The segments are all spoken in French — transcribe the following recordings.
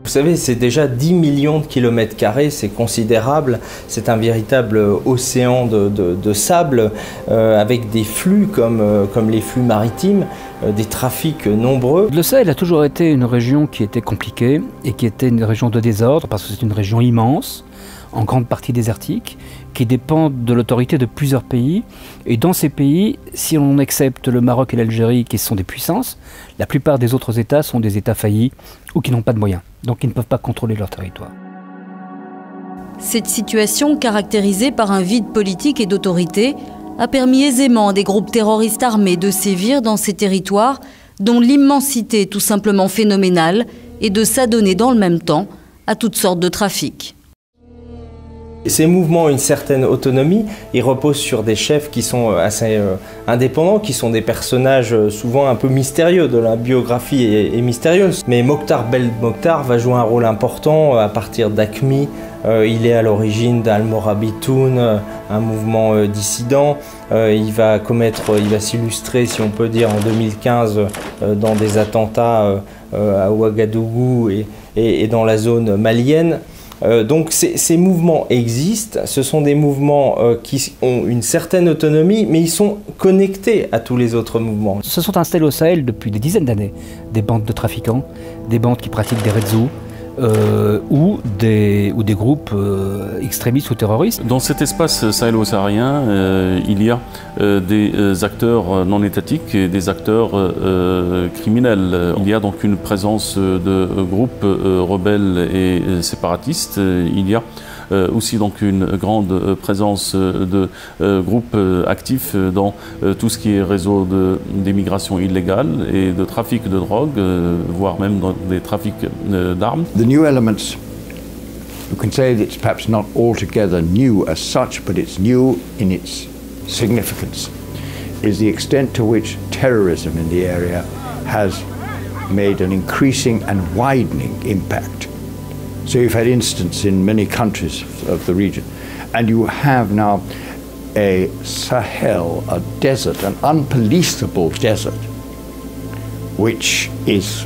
Vous savez, c'est déjà 10 millions de kilomètres carrés, c'est considérable. C'est un véritable océan de sable avec des flux comme les flux maritimes, des trafics nombreux. Le Sahel a toujours été une région qui était compliquée et qui était une région de désordre parce que c'est une région immense, en grande partie désertique, qui dépend de l'autorité de plusieurs pays. Et dans ces pays, si on accepte le Maroc et l'Algérie qui sont des puissances, la plupart des autres États sont des États faillis ou qui n'ont pas de moyens, donc ils ne peuvent pas contrôler leur territoire. Cette situation, caractérisée par un vide politique et d'autorité, a permis aisément à des groupes terroristes armés de sévir dans ces territoires dont l'immensité est tout simplement phénoménale et de s'adonner dans le même temps à toutes sortes de trafics. Ces mouvements ont une certaine autonomie, ils reposent sur des chefs qui sont assez indépendants, qui sont des personnages souvent un peu mystérieux, de la biographie est mystérieuse. Mais Mokhtar Belmokhtar va jouer un rôle important à partir d'Aqmi. Il est à l'origine d'Al-Morabitoun, un mouvement dissident. Il va s'illustrer, si on peut dire, en 2015 dans des attentats à Ouagadougou et dans la zone malienne. Donc ces mouvements existent, ce sont des mouvements qui ont une certaine autonomie, mais ils sont connectés à tous les autres mouvements. Se sont installés au Sahel depuis des dizaines d'années des bandes de trafiquants, des bandes qui pratiquent des redzous, ou des groupes extrémistes ou terroristes. Dans cet espace sahélo-saharien, il y a des acteurs non étatiques et des acteurs criminels. Il y a donc une présence de groupes rebelles et séparatistes. Il y a aussi donc une grande présence de groupes actifs dans tout ce qui est réseau d'immigration illégale et de trafic de drogue, voire même dans des trafics d'armes. The new elements, you can say that it's perhaps not altogether new as such, but it's new in its significance, is the extent to which terrorism in the area has made an increasing and widening impact. So you've had instances in many countries of the region, and you have now a Sahel, a desert, an unpoliceable desert, which is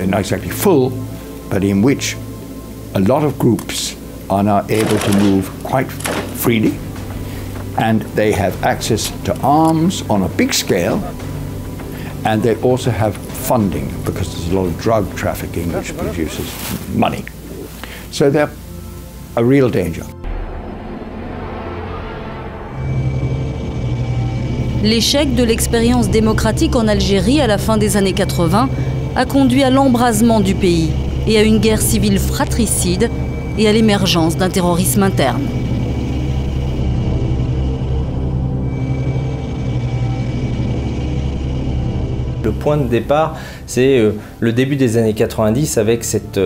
not exactly full, but in which a lot of groups are now able to move quite freely, and they have access to arms on a big scale, and they also have funding, because there's a lot of drug trafficking which produces money. So they're a real danger. L'échec de l'expérience démocratique en Algérie à la fin des années 80 a conduit à l'embrasement du pays et à une guerre civile fratricide et à l'émergence d'un terrorisme interne. Le point de départ, c'est le début des années 90 avec cette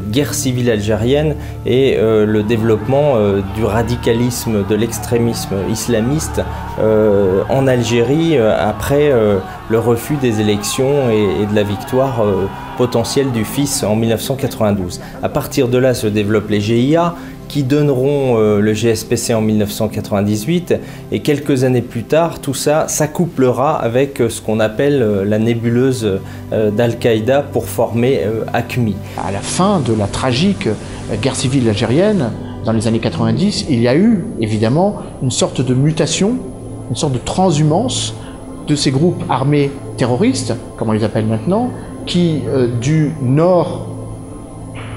guerre civile algérienne et le développement du radicalisme, de l'extrémisme islamiste en Algérie après le refus des élections et de la victoire potentielle du fils en 1992. À partir de là se développent les GIA, qui donneront le GSPC en 1998, et quelques années plus tard, tout ça s'accouplera avec ce qu'on appelle la nébuleuse d'Al-Qaïda pour former Aqmi. À la fin de la tragique guerre civile algérienne, dans les années 90, il y a eu évidemment une sorte de mutation, une sorte de transhumance de ces groupes armés terroristes, comme on les appelle maintenant, qui du nord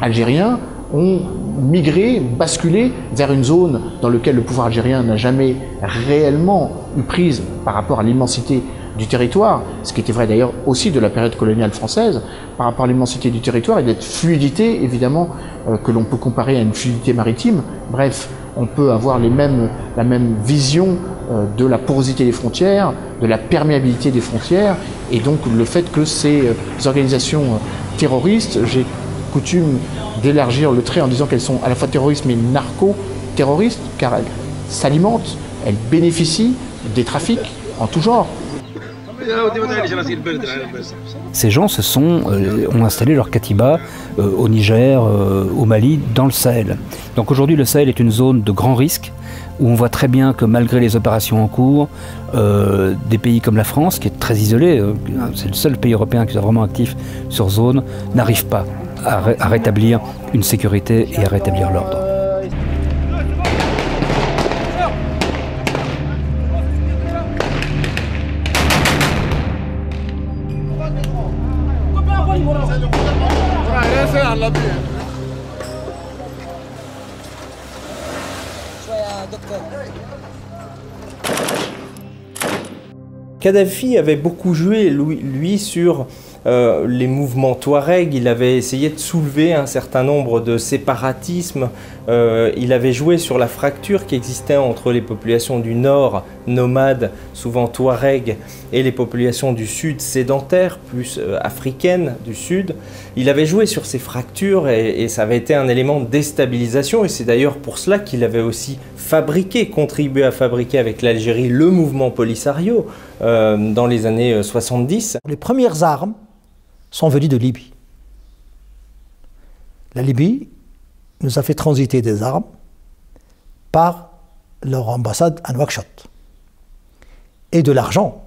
algérien ont migré, basculé vers une zone dans laquelle le pouvoir algérien n'a jamais réellement eu prise par rapport à l'immensité du territoire, ce qui était vrai d'ailleurs aussi de la période coloniale française, par rapport à l'immensité du territoire et d'être fluidité, évidemment, que l'on peut comparer à une fluidité maritime. Bref, on peut avoir la même vision de la porosité des frontières, de la perméabilité des frontières, et donc le fait que ces organisations terroristes, j'ai coutume d'élargir le trait en disant qu'elles sont à la fois terroristes mais narco-terroristes, car elles s'alimentent, elles bénéficient des trafics en tout genre. Ces gens ont installé leur katiba au Niger, au Mali, dans le Sahel. Donc aujourd'hui, le Sahel est une zone de grand risque où on voit très bien que malgré les opérations en cours, des pays comme la France, qui est très isolé, c'est le seul pays européen qui est vraiment actif sur zone, n'arrive pas à rétablir une sécurité et à rétablir l'ordre. Kadhafi avait beaucoup joué, lui, sur les mouvements Touareg. Il avait essayé de soulever un certain nombre de séparatismes. Il avait joué sur la fracture qui existait entre les populations du nord, nomades, souvent Touareg, et les populations du sud, sédentaires, plus africaines du sud. Il avait joué sur ces fractures et ça avait été un élément de déstabilisation. Et c'est d'ailleurs pour cela qu'il avait aussi contribué à fabriquer avec l'Algérie le mouvement Polisario dans les années 70. Les premières armes sont venues de Libye. La Libye nous a fait transiter des armes par leur ambassade à Nouakchott et de l'argent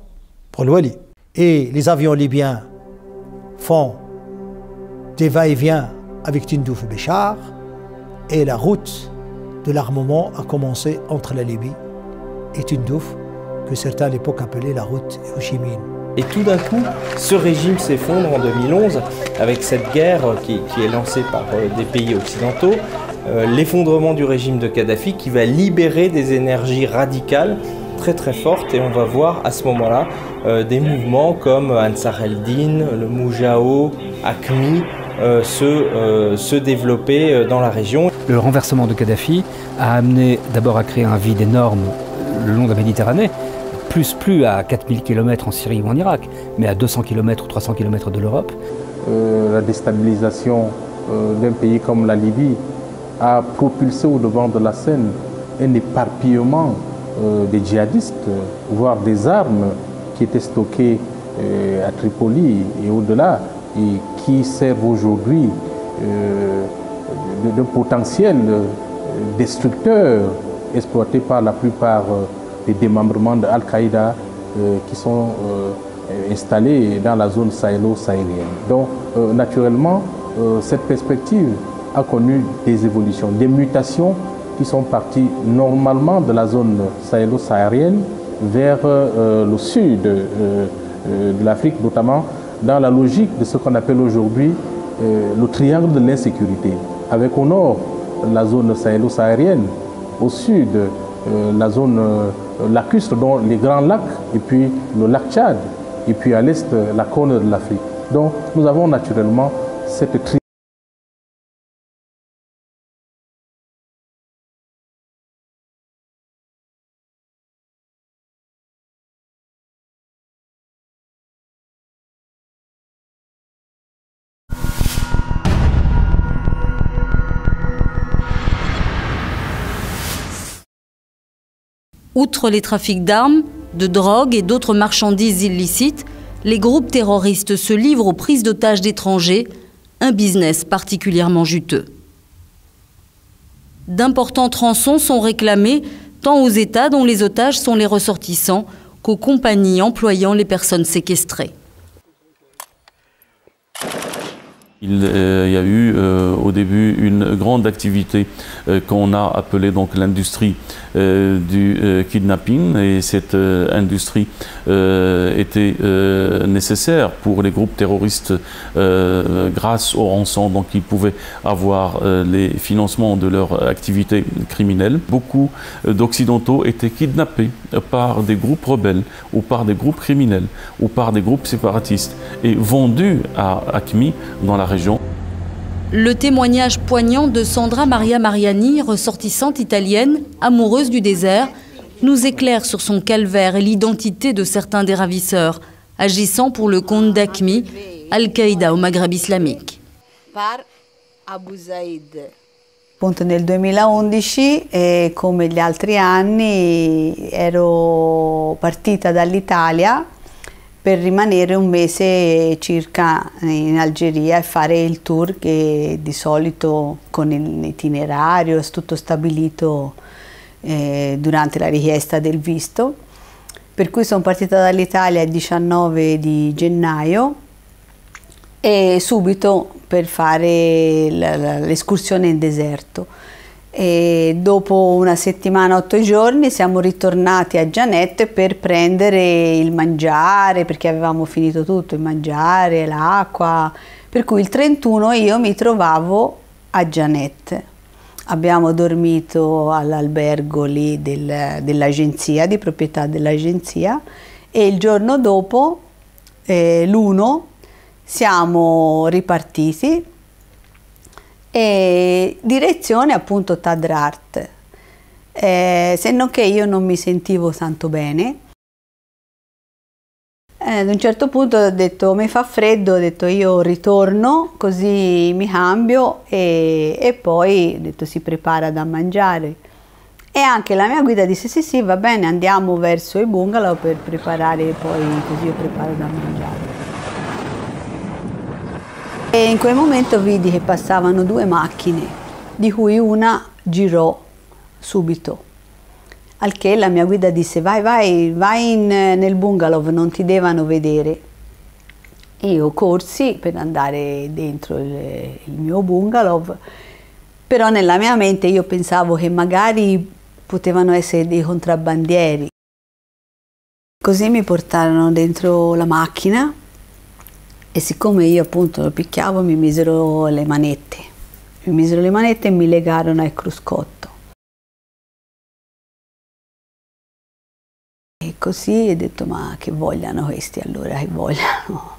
pour le Wali. Et les avions libyens font des va-et-vient avec Tindouf et Béchar, et la route de l'armement a commencé entre la Libye et Tindouf, que certains à l'époque appelaient la route Ho Chi Minh. Et tout d'un coup, ce régime s'effondre en 2011 avec cette guerre qui est lancée par des pays occidentaux, l'effondrement du régime de Kadhafi qui va libérer des énergies radicales très très fortes, et on va voir à ce moment-là des mouvements comme Ansar el-Din, le Moujao, AQMI se développer dans la région. Le renversement de Kadhafi a amené d'abord à créer un vide énorme le long de la Méditerranée, plus à 4000 km en Syrie ou en Irak, mais à 200 km ou 300 km de l'Europe. La déstabilisation d'un pays comme la Libye a propulsé au devant de la scène un éparpillement des djihadistes, voire des armes qui étaient stockées à Tripoli et au-delà, et qui servent aujourd'hui d'un potentiel destructeur exploité par la plupart des démembrements de Al-Qaïda qui sont installés dans la zone sahélo-sahélienne. Donc, naturellement, cette perspective a connu des évolutions, des mutations qui sont parties normalement de la zone sahélo-saharienne vers le sud de l'Afrique, notamment dans la logique de ce qu'on appelle aujourd'hui le triangle de l'insécurité, avec au nord la zone sahélo-saharienne, au sud la zone lacustre, dont les grands lacs, et puis le lac Tchad, et puis à l'est la corne de l'Afrique. Donc nous avons naturellement cette triangle. Outre les trafics d'armes, de drogue et d'autres marchandises illicites, les groupes terroristes se livrent aux prises d'otages d'étrangers, un business particulièrement juteux. D'importantes rançons sont réclamées tant aux États dont les otages sont les ressortissants qu'aux compagnies employant les personnes séquestrées. Il y a eu au début une grande activité qu'on a appelée donc l'industrie du kidnapping, et cette industrie était nécessaire pour les groupes terroristes grâce aux rançons, donc ils pouvaient avoir les financements de leur activité criminelle. Beaucoup d'Occidentaux étaient kidnappés par des groupes rebelles ou par des groupes criminels ou par des groupes séparatistes et vendus à AQMI dans la région. Le témoignage poignant de Sandra Maria Mariani, ressortissante italienne, amoureuse du désert, nous éclaire sur son calvaire et l'identité de certains des ravisseurs, agissant pour le compte d'AQMI, Al-Qaïda au Maghreb islamique. Appunto nel 2011, come gli altri anni, ero partita dall'Italia per rimanere un mese circa in Algeria e fare il tour che di solito con l'itinerario è tutto stabilito durante la richiesta del visto. Per cui sono partita dall'Italia il 19 di gennaio e subito per fare l'escursione in deserto. E dopo una settimana, 8 giorni, siamo ritornati a Gianet per prendere il mangiare, perché avevamo finito tutto, il mangiare, l'acqua, per cui il 31 io mi trovavo a Gianet. Abbiamo dormito all'albergo lì dell'agenzia, di proprietà dell'agenzia, e il giorno dopo, l'1, siamo ripartiti e direzione appunto Tadrart, se non che io non mi sentivo tanto bene. Ad un certo punto ho detto mi fa freddo, ho detto io ritorno così mi cambio e poi ho detto si prepara da mangiare. E anche la mia guida disse sì va bene, andiamo verso i bungalow per preparare poi, così io preparo da mangiare. E in quel momento vidi che passavano 2 macchine, di cui una girò subito. Al che la mia guida disse vai nel bungalow, non ti devono vedere. E io corsi per andare dentro il mio bungalow, però nella mia mente io pensavo che magari potevano essere dei contrabbandieri. Così mi portarono dentro la macchina e siccome io appunto lo picchiavo mi misero le manette. Mi misero le manette e mi legarono al cruscotto. E così ho detto ma che vogliano questi allora, che vogliano?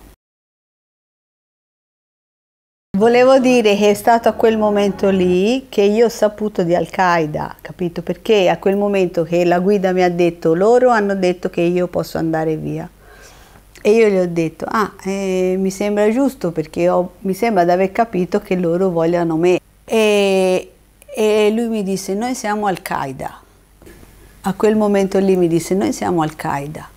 Volevo dire che è stato a quel momento lì che io ho saputo di Al-Qaeda, capito? Perché a quel momento che la guida mi ha detto, loro hanno detto che io posso andare via. E io gli ho detto, mi sembra giusto perché mi sembra di aver capito che loro vogliono me. E lui mi disse, noi siamo Al-Qaeda. A quel momento lì mi disse, noi siamo Al-Qaeda.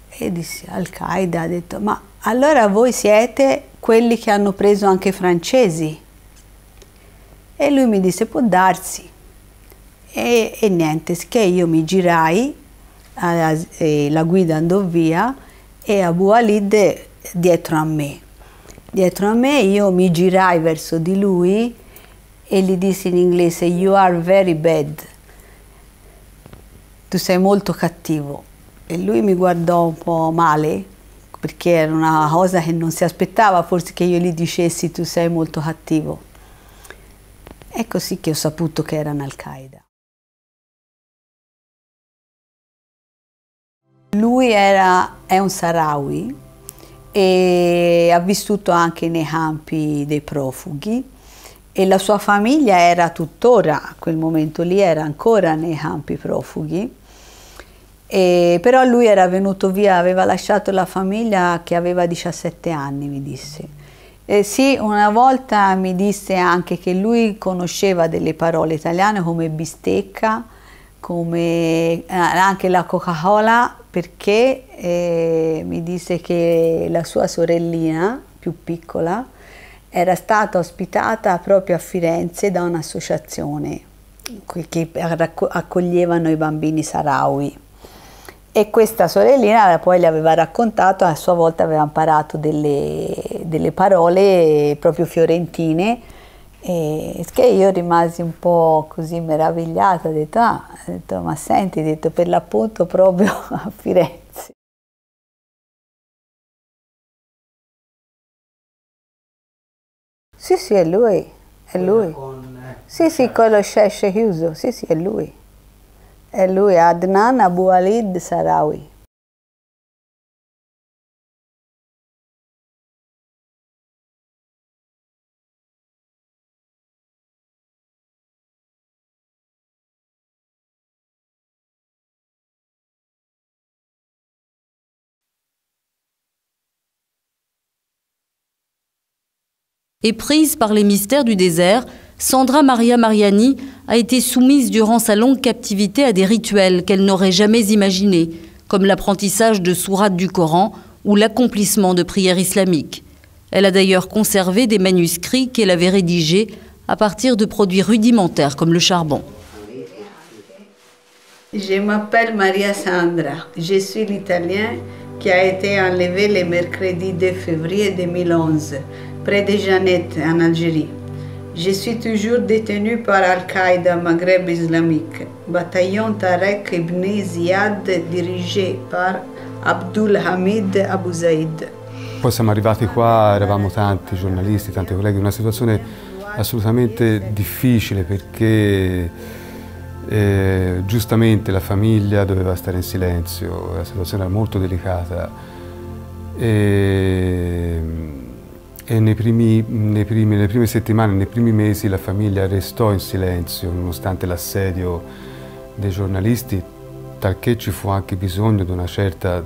E dissi, Al-Qaeda, ha detto, ma allora voi siete quelli che hanno preso anche i francesi? E lui mi disse, può darsi. E niente, che io mi girai, la guida andò via, e Abu Walid dietro a me. Dietro a me io mi girai verso di lui e gli dissi in inglese, you are very bad. Tu sei molto cattivo. E lui mi guardò un po' male, perché era una cosa che non si aspettava forse che io gli dicessi tu sei molto cattivo. È così che ho saputo che erano Al-Qaeda. Lui è un Sahrawi e ha vissuto anche nei campi dei profughi e la sua famiglia era tuttora, a quel momento lì era ancora nei campi profughi, però lui era venuto via, aveva lasciato la famiglia che aveva 17 anni, mi disse. Sì, una volta mi disse anche che lui conosceva delle parole italiane come bistecca, come anche la Coca-Cola, perché mi disse che la sua sorellina più piccola era stata ospitata proprio a Firenze da un'associazione che accoglievano i bambini sahrawi E questa sorellina poi le aveva raccontato, a sua volta aveva imparato delle parole proprio fiorentine, e che io rimasi un po' così meravigliata, ho detto, ma senti, ho detto, per l'appunto proprio a Firenze. Sì, è lui, è lui. Sì, con lo Sheshe chiuso, sì, è lui. È lui, Adnan Abu Walid Sahrawi. Éprise par les mystères du désert, Sandra Maria Mariani a été soumise durant sa longue captivité à des rituels qu'elle n'aurait jamais imaginés, comme l'apprentissage de sourates du Coran ou l'accomplissement de prières islamiques. Elle a d'ailleurs conservé des manuscrits qu'elle avait rédigés à partir de produits rudimentaires comme le charbon. Je m'appelle Maria Sandra, je suis l'Italien qui a été enlevé le mercredi 2 février 2011, près de Jeannette, en Algérie. Je suis toujours détenu par Al-Qaïda Maghreb islamique, bataillon Tarek ibn Ziyad dirigé par Abdul Hamid Abu Zaid. Poi siamo arrivati qua, eravamo tanti giornalisti, tanti colleghi, una situazione assolutamente difficile perché giustamente la famiglia doveva stare in silenzio, la situazione era molto delicata e nelle prime settimane, nei primi mesi la famiglia restò in silenzio nonostante l'assedio dei giornalisti, talché ci fu anche bisogno di una certa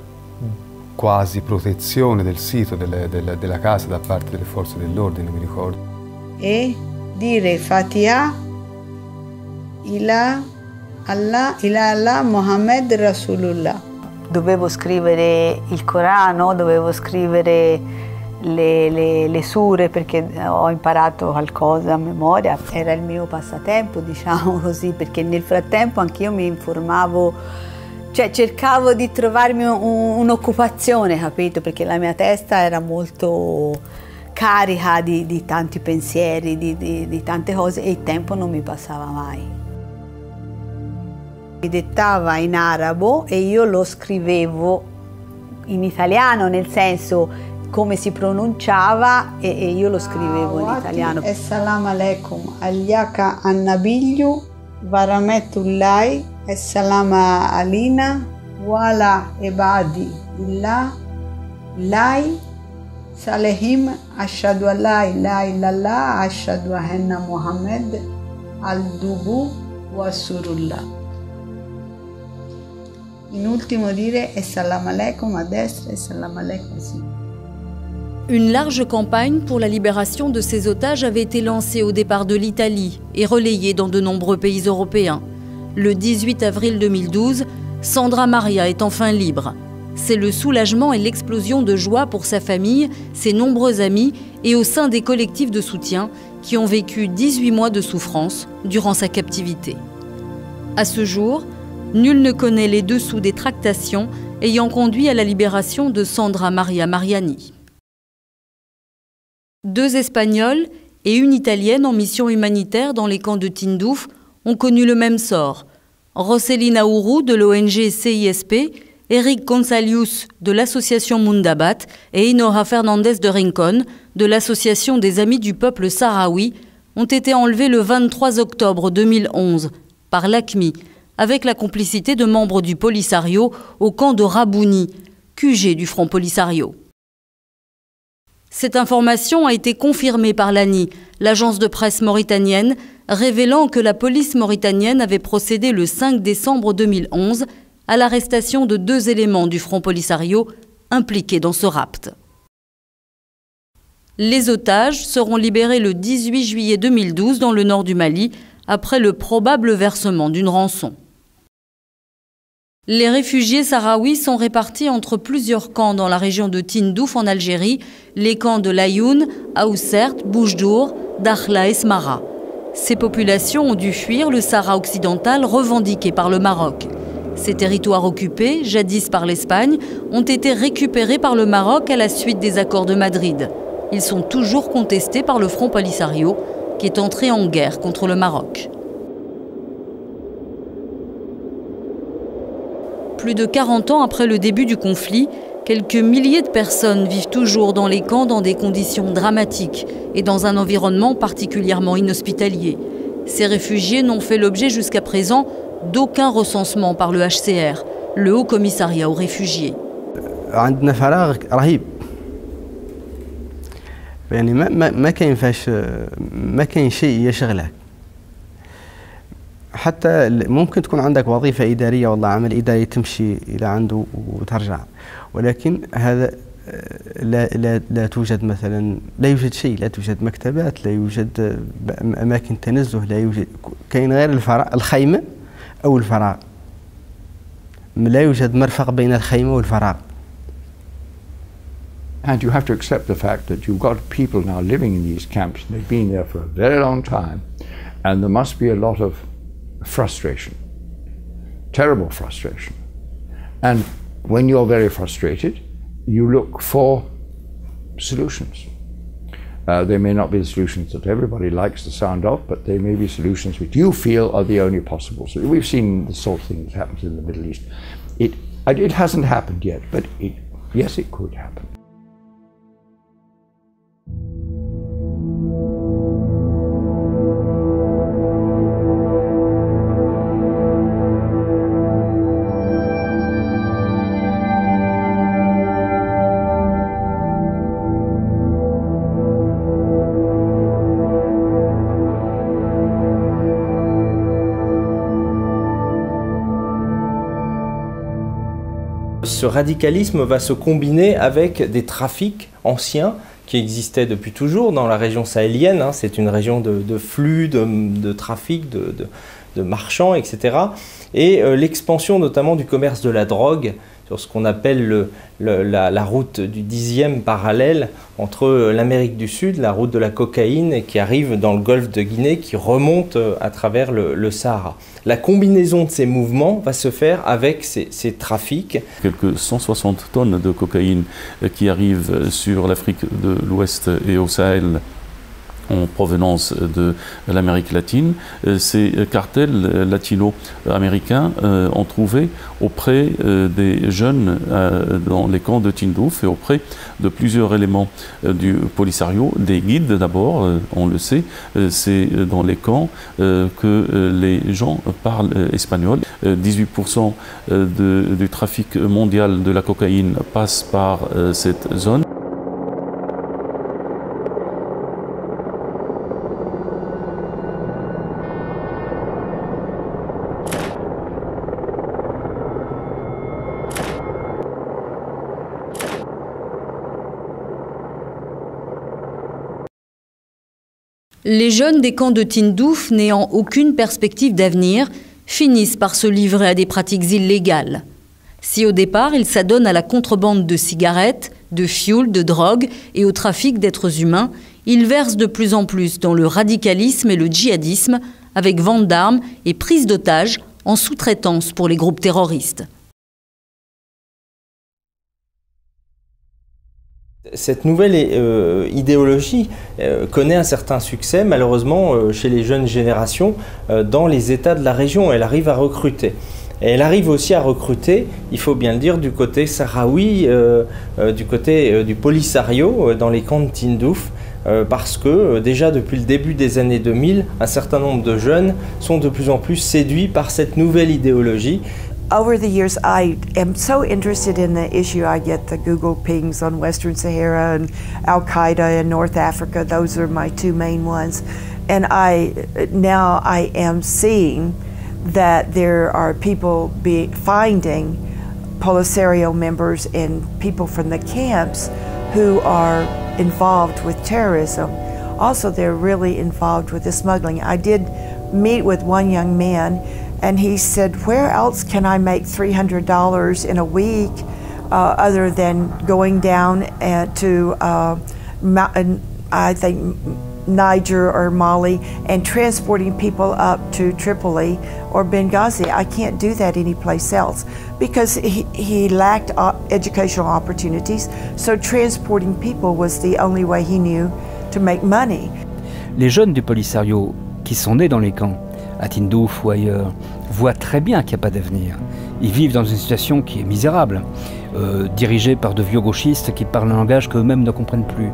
quasi protezione del sito, della casa da parte delle forze dell'ordine, mi ricordo. E dire Fatiha ila Allah Muhammad Rasulullah. Dovevo scrivere il Corano, dovevo scrivere le sure perché ho imparato qualcosa a memoria, era il mio passatempo, diciamo così, perché nel frattempo anch'io mi informavo, cioè cercavo di trovarmi un'occupazione, capito? Perché la mia testa era molto carica di tanti pensieri, di tante cose e il tempo non mi passava mai. Mi dettava in arabo e io lo scrivevo in italiano, nel senso come si pronunciava e io lo scrivevo in italiano. Assalamu alaikum, alyaka annabiyu, varametullahi, assalamu alina, wala ibadi illah, lai, salihim, ashadu an la ilaha illallah, ashadu anna Muhammad, al-dubu wa surullah. In ultimo dire assalamu alaikum a destra e assalamu alaikum a sinistra. Une large campagne pour la libération de ces otages avait été lancée au départ de l'Italie et relayée dans de nombreux pays européens. Le 18 avril 2012, Sandra Maria est enfin libre. C'est le soulagement et l'explosion de joie pour sa famille, ses nombreux amis et au sein des collectifs de soutien qui ont vécu 18 mois de souffrance durant sa captivité. À ce jour, nul ne connaît les dessous des tractations ayant conduit à la libération de Sandra Maria Mariani. 2 Espagnols et une Italienne en mission humanitaire dans les camps de Tindouf ont connu le même sort. Roselina Ourou de l'ONG CISP, Eric Gonzalius de l'association Mundabat et Inora Fernandez de Rincon de l'association des Amis du peuple sahraoui ont été enlevés le 23 octobre 2011 par l'AQMI avec la complicité de membres du Polisario au camp de Rabouni, QG du Front Polisario. Cette information a été confirmée par l'ANI, l'agence de presse mauritanienne, révélant que la police mauritanienne avait procédé le 5 décembre 2011 à l'arrestation de 2 éléments du Front Polisario impliqués dans ce rapt. Les otages seront libérés le 18 juillet 2012 dans le nord du Mali, après le probable versement d'une rançon. Les réfugiés sahraouis sont répartis entre plusieurs camps dans la région de Tindouf en Algérie, les camps de Layoun, Aoussert, Boujdour, Dakhla et Smara. Ces populations ont dû fuir le Sahara occidental revendiqué par le Maroc. Ces territoires occupés, jadis par l'Espagne, ont été récupérés par le Maroc à la suite des accords de Madrid. Ils sont toujours contestés par le Front Polisario, qui est entré en guerre contre le Maroc. Plus de 40 ans après le début du conflit, quelques milliers de personnes vivent toujours dans les camps dans des conditions dramatiques et dans un environnement particulièrement inhospitalier. Ces réfugiés n'ont fait l'objet jusqu'à présent d'aucun recensement par le HCR, le Haut Commissariat aux réfugiés. عندنا فراغ رهيب يعني ما كاين شيء يشغلك حتى ممكن تكون عندك وظيفة إدارية والله عمل إداري تمشي إلى عنده وترجع ولكن هذا لا توجد مثلا لا يوجد شيء لا توجد مكتبات لا يوجد أماكن تنزه لا يوجد كاين غير الخيمة أو الفراغ لا يوجد مرفق بين الخيمة والفراغ. And you have to accept the fact that you've got people now living in these camps, and they've been there for a very long time, and there must be a lot of frustration, terrible frustration. And when you're very frustrated, you look for solutions. They may not be the solutions that everybody likes the sound of, but they may be solutions which you feel are the only possible. So we've seen the sort of thing that happens in the Middle East. It hasn't happened yet, but yes, it could happen. Ce radicalisme va se combiner avec des trafics anciens qui existaient depuis toujours dans la région sahélienne. C'est une région de flux, de trafic, de marchands, etc. Et l'expansion notamment du commerce de la drogue sur ce qu'on appelle la route du 10e parallèle entre l'Amérique du Sud, la route de la cocaïne qui arrive dans le golfe de Guinée, qui remonte à travers le Sahara. La combinaison de ces mouvements va se faire avec ces trafics. Quelques 160 tonnes de cocaïne qui arrivent sur l'Afrique de l'Ouest et au Sahel en provenance de l'Amérique latine. Ces cartels latino-américains ont trouvé auprès des jeunes dans les camps de Tindouf et auprès de plusieurs éléments du Polisario, des guides d'abord, on le sait, c'est dans les camps que les gens parlent espagnol. 18% du trafic mondial de la cocaïne passe par cette zone. Les jeunes des camps de Tindouf, n'ayant aucune perspective d'avenir, finissent par se livrer à des pratiques illégales. Si au départ, ils s'adonnent à la contrebande de cigarettes, de fioul, de drogue et au trafic d'êtres humains, ils versent de plus en plus dans le radicalisme et le djihadisme, avec vente d'armes et prise d'otages en sous-traitance pour les groupes terroristes. Cette nouvelle idéologie connaît un certain succès, malheureusement, chez les jeunes générations dans les États de la région. Elle arrive à recruter. Et elle arrive aussi à recruter, il faut bien le dire, du côté sahraoui, du côté du Polisario, dans les camps de Tindouf, parce que déjà depuis le début des années 2000, un certain nombre de jeunes sont de plus en plus séduits par cette nouvelle idéologie. Over the years, I am so interested in the issue. I get the Google pings on Western Sahara and Al-Qaeda in North Africa. Those are my two main ones. And now I am seeing that there are people finding Polisario members and people from the camps who are involved with terrorism. Also, they're really involved with the smuggling. I did meet with one young man, and he said, where else can I make $300 in a week other than going down to, I think, Niger or Mali and transporting people up to Tripoli or Benghazi. I can't do that anyplace else because he lacked educational opportunities, so transporting people was the only way he knew to make money. Les jeunes du Polisario qui sont nés dans les camps, à Tindouf ou ailleurs, voient très bien qu'il n'y a pas d'avenir. Ils vivent dans une situation qui est misérable, dirigée par de vieux gauchistes qui parlent un langage qu'eux-mêmes ne comprennent plus.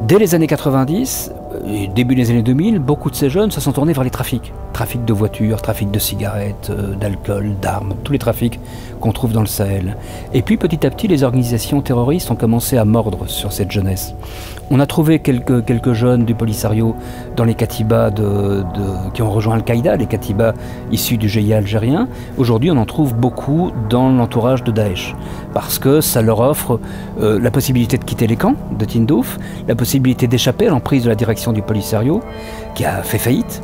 Dès les années 90 et début des années 2000, beaucoup de ces jeunes se sont tournés vers les trafics. Trafic de voitures, trafic de cigarettes, d'alcool, d'armes, tous les trafics qu'on trouve dans le Sahel. Et puis petit à petit, les organisations terroristes ont commencé à mordre sur cette jeunesse. On a trouvé quelques jeunes du Polisario dans les katibas qui ont rejoint Al-Qaïda, les katibas issus du GIA algérien. Aujourd'hui, on en trouve beaucoup dans l'entourage de Daesh, parce que ça leur offre la possibilité de quitter les camps de Tindouf, la possibilité d'échapper à l'emprise de la direction du Polisario, qui a fait faillite,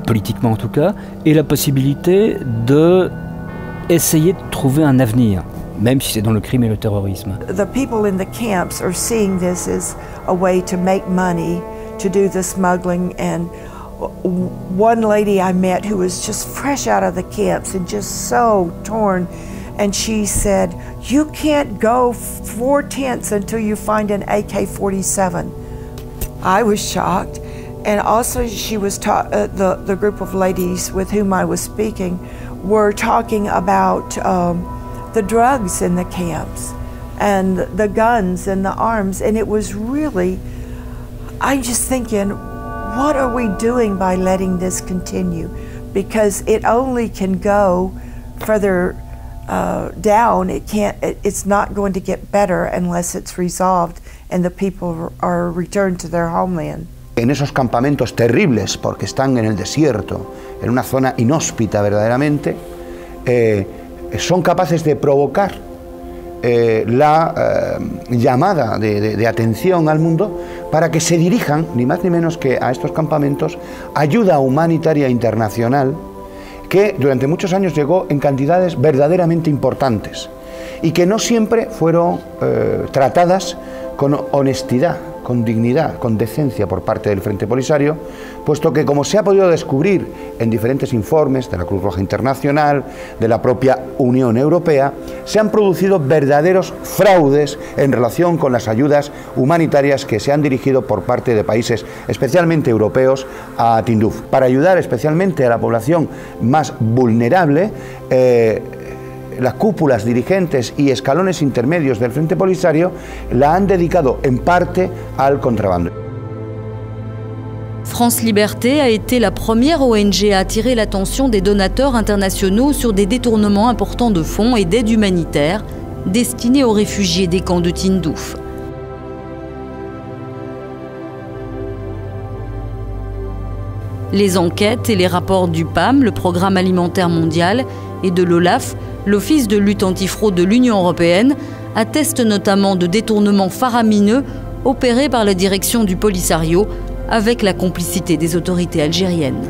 politiquement en tout cas, et la possibilité d'essayer de trouver un avenir, même si c'est dans le crime et le terrorisme. The people in the camps are seeing this as a way to make money, to do the smuggling, and one lady I met who was just fresh out of the camps and just so torn, and she said, "You can't go 4 tents until you find an AK-47. I was shocked. And also she was the group of ladies with whom I was speaking were talking about the drugs in the camps and the guns and the arms, and it was really, I'm just thinking, what are we doing by letting this continue? Because it only can go further down. It's not going to get better unless it's resolved and the people are returned to their homeland. En esos campamentos terribles, porque están en el desierto, en una zona inhóspita verdaderamente, son capaces de provocar la llamada de atención al mundo para que se dirijan, ni más ni menos que a estos campamentos, ayuda humanitaria internacional que durante muchos años llegó en cantidades verdaderamente importantes y que no siempre fueron tratadas con honestidad, con dignidad, con decencia por parte del Frente Polisario, puesto que, como se ha podido descubrir en diferentes informes de la Cruz Roja Internacional, de la propia Unión Europea, se han producido verdaderos fraudes en relación con las ayudas humanitarias que se han dirigido por parte de países, especialmente europeos, a Tindouf, para ayudar especialmente a la población más vulnerable. Las cúpulas dirigentes y escalones intermedios del Frente Polisario la han dedicado en parte al contrabando. France Liberté a été la première ONG à attirer l'attention des donateurs internationaux sur des détournements importants de fonds et d'aide humanitaire destinés aux réfugiés des camps de Tindouf. Les enquêtes et les rapports du PAM, le Programme alimentaire mondial, et de l'OLAF, l'Office de lutte antifraude de l'Union européenne, attestent notamment de détournements faramineux opérés par la direction du Polisario avec la complicité des autorités algériennes.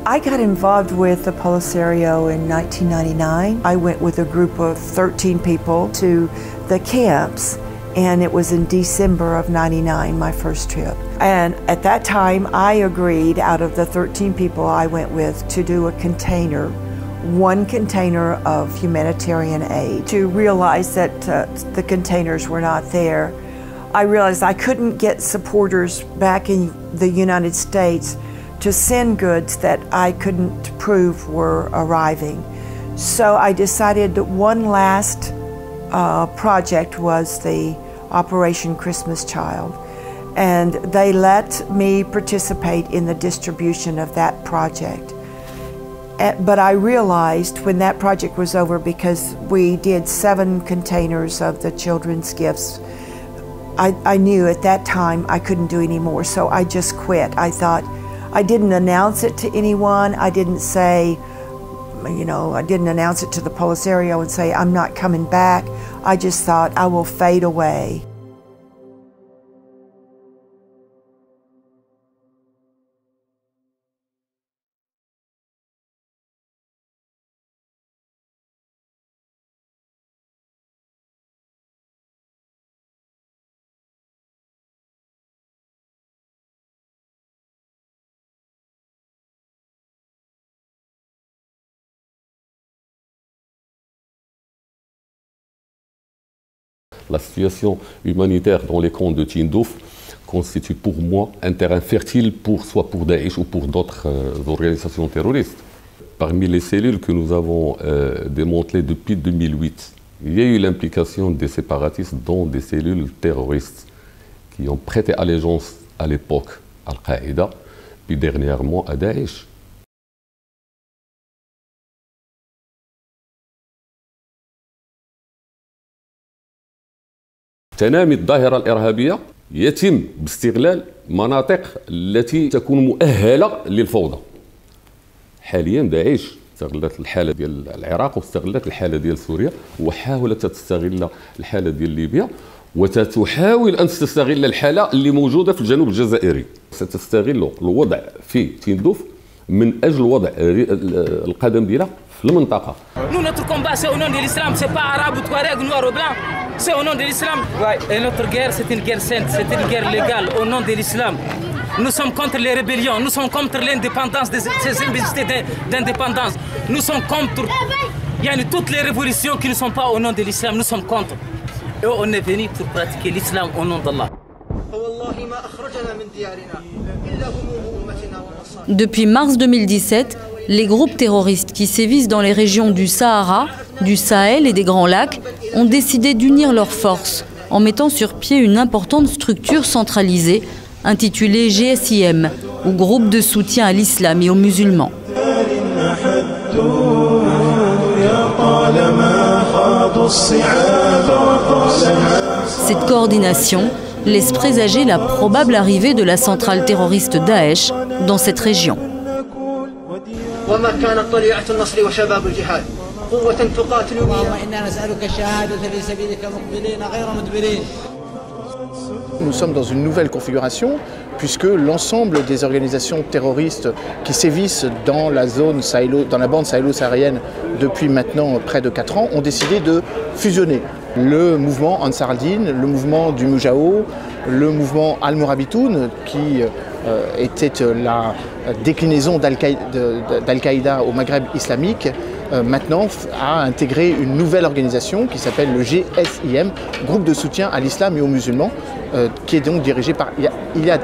I got involved with the Polisario in 1999. I went with a group of 13 people to the camps, and it was in December of '99, my first trip. And at that time, I agreed, out of the 13 people I went with, to do a container, one container of humanitarian aid. To realize that the containers were not there, I realized I couldn't get supporters back in the United States to send goods that I couldn't prove were arriving. So I decided that one last project was the Operation Christmas Child, and they let me participate in the distribution of that project. But I realized when that project was over, because we did 7 containers of the children's gifts, I knew at that time I couldn't do any more, so I just quit. I thought, I didn't announce it to anyone. I didn't say, I didn't announce it to the Polisario and say, I'm not coming back. I just thought, I will fade away. La situation humanitaire dans les camps de Tindouf constitue pour moi un terrain fertile soit pour Daesh ou pour d'autres organisations terroristes. Parmi les cellules que nous avons démantelées depuis 2008, il y a eu l'implication des séparatistes dans des cellules terroristes qui ont prêté allégeance à l'époque à Al-Qaïda, puis dernièrement à Daesh. تنامي الظاهرة الإرهابية يتم باستغلال مناطق التي تكون مؤهلة للفوضى. حاليا داعش استغلت الحالة ديال العراق واستغلت الحالة ديال سوريا وحاولت تستغل الحالة ديال ليبيا وتحاول أن تستغل الحالة اللي موجودة في الجنوب الجزائري. ستستغل الوضع في تندوف من أجل وضع القدم ديالها في المنطقة. Nous, notre combat, c'est au nom de l'islam, c'est pas arabe ou touareg, noir ou blanc, c'est au nom de l'islam. Et notre guerre, c'est une guerre sainte, c'est une guerre légale au nom de l'islam. Nous sommes contre les rébellions, nous sommes contre l'indépendance, ces imbécilités d'indépendance. Nous sommes contre toutes les révolutions qui ne sont pas au nom de l'islam, nous sommes contre. Et on est venu pour pratiquer l'islam au nom d'Allah. Depuis mars 2017, les groupes terroristes qui sévissent dans les régions du Sahara, du Sahel et des Grands Lacs ont décidé d'unir leurs forces en mettant sur pied une importante structure centralisée intitulée GSIM, ou Groupe de soutien à l'islam et aux musulmans. Cette coordination laisse présager la probable arrivée de la centrale terroriste Daesh dans cette région. وما كانت طليعة النصر وشباب الجهاد قوة تقاتل اللهم إنا نسألك الشهادة في سبيلك مقبلين غير مدبرين. Nous sommes dans une nouvelle configuration puisque l'ensemble des organisations terroristes qui sévissent dans la bande sahélo-saharienne depuis maintenant près de 4 ans ont décidé de fusionner. Le mouvement Ansar al-Din, le mouvement du Moujao, le mouvement Al-Mourabitoun qui était la déclinaison d'Al-Qaïda au Maghreb islamique, maintenant a intégré une nouvelle organisation qui s'appelle le GSIM, Groupe de soutien à l'islam et aux musulmans, qui est donc dirigé par Iyad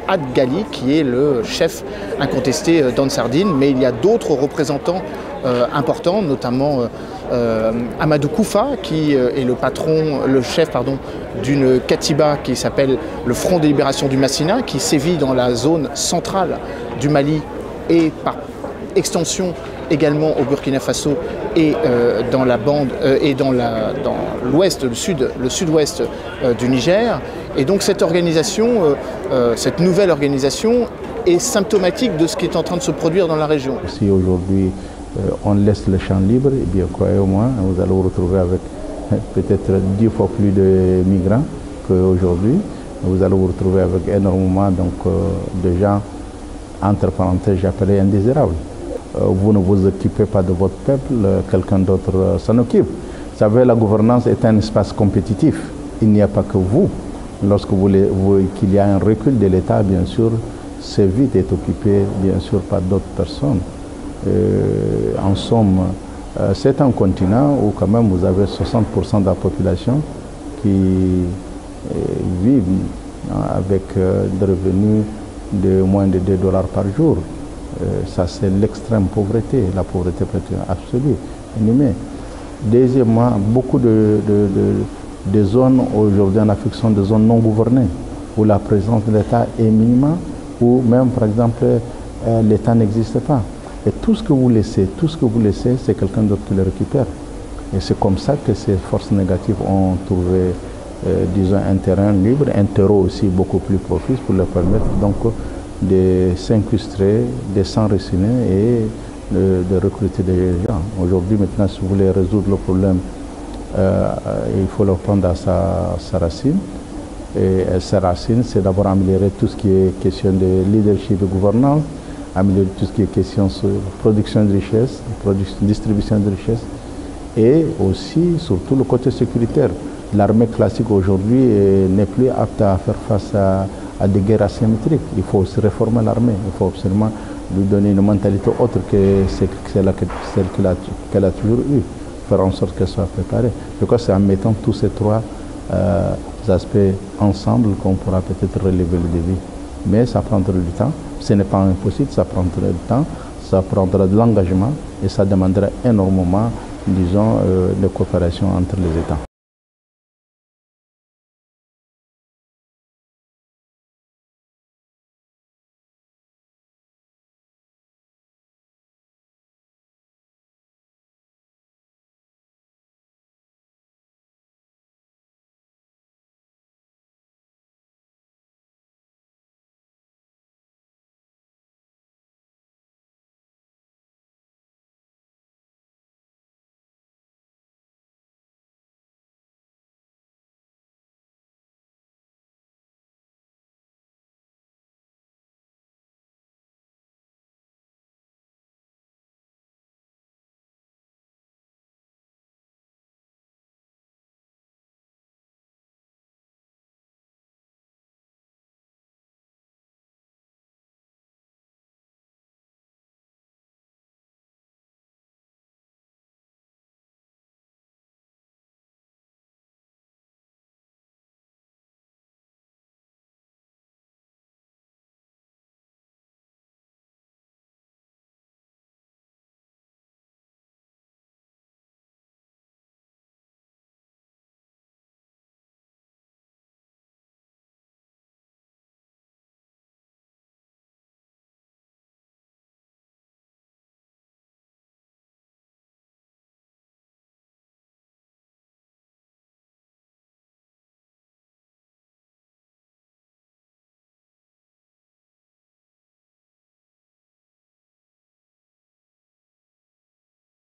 Ad-Ghali, qui est le chef incontesté d'Ansar al-Din, mais il y a d'autres représentants importants, notamment Amadou Koufa, qui est le chef d'une katiba qui s'appelle le Front de libération du Massina, qui sévit dans la zone centrale du Mali et par extension également au Burkina Faso et dans la bande dans l'ouest, le sud-ouest du Niger. Et donc cette organisation, cette nouvelle organisation est symptomatique de ce qui est en train de se produire dans la région. Si aujourd'hui on laisse le champ libre, et bien croyez-moi, vous allez vous retrouver avec peut-être 10 fois plus de migrants qu'aujourd'hui. Vous allez vous retrouver avec énormément de gens, entre parenthèses, j'appelais indésirables. Vous ne vous occupez pas de votre peuple, quelqu'un d'autre s'en occupe. Vous savez, la gouvernance est un espace compétitif. Il n'y a pas que vous. Lorsque qu'il y a un recul de l'État, bien sûr, c'est vite est occupé, bien sûr, par d'autres personnes. En somme, c'est un continent où quand même vous avez 60% de la population qui vivent avec des revenus de moins de $2 par jour. Ça, c'est l'extrême pauvreté, la pauvreté absolue, inhumée. Deuxièmement, beaucoup de zones aujourd'hui en Afrique sont des zones non gouvernées, où la présence de l'État est minimale, où même, par exemple, l'État n'existe pas. Et tout ce que vous laissez, c'est quelqu'un d'autre qui le récupère. Et c'est comme ça que ces forces négatives ont trouvé, disons, un terrain libre, un terreau aussi beaucoup plus propice pour leur permettre donc de s'incruster, de s'enraciner et de recruter des gens. Aujourd'hui, maintenant, si vous voulez résoudre le problème, il faut le prendre à sa racine. Et sa racine, c'est d'abord améliorer tout ce qui est question de leadership et gouvernance, améliorer tout ce qui est question sur production de richesse, distribution de richesse, et aussi, surtout, le côté sécuritaire. L'armée classique aujourd'hui n'est plus apte à faire face à des guerres asymétriques. Il faut aussi réformer l'armée. Il faut absolument lui donner une mentalité autre que celle qu'elle a toujours eue, faire en sorte qu'elle soit préparée. Je crois que c'est en mettant tous ces trois aspects ensemble qu'on pourra peut-être relever le défi. Mais ça prendra du temps. Ce n'est pas impossible, ça prendra du temps, ça prendra de l'engagement et ça demandera énormément, disons, de coopération entre les États.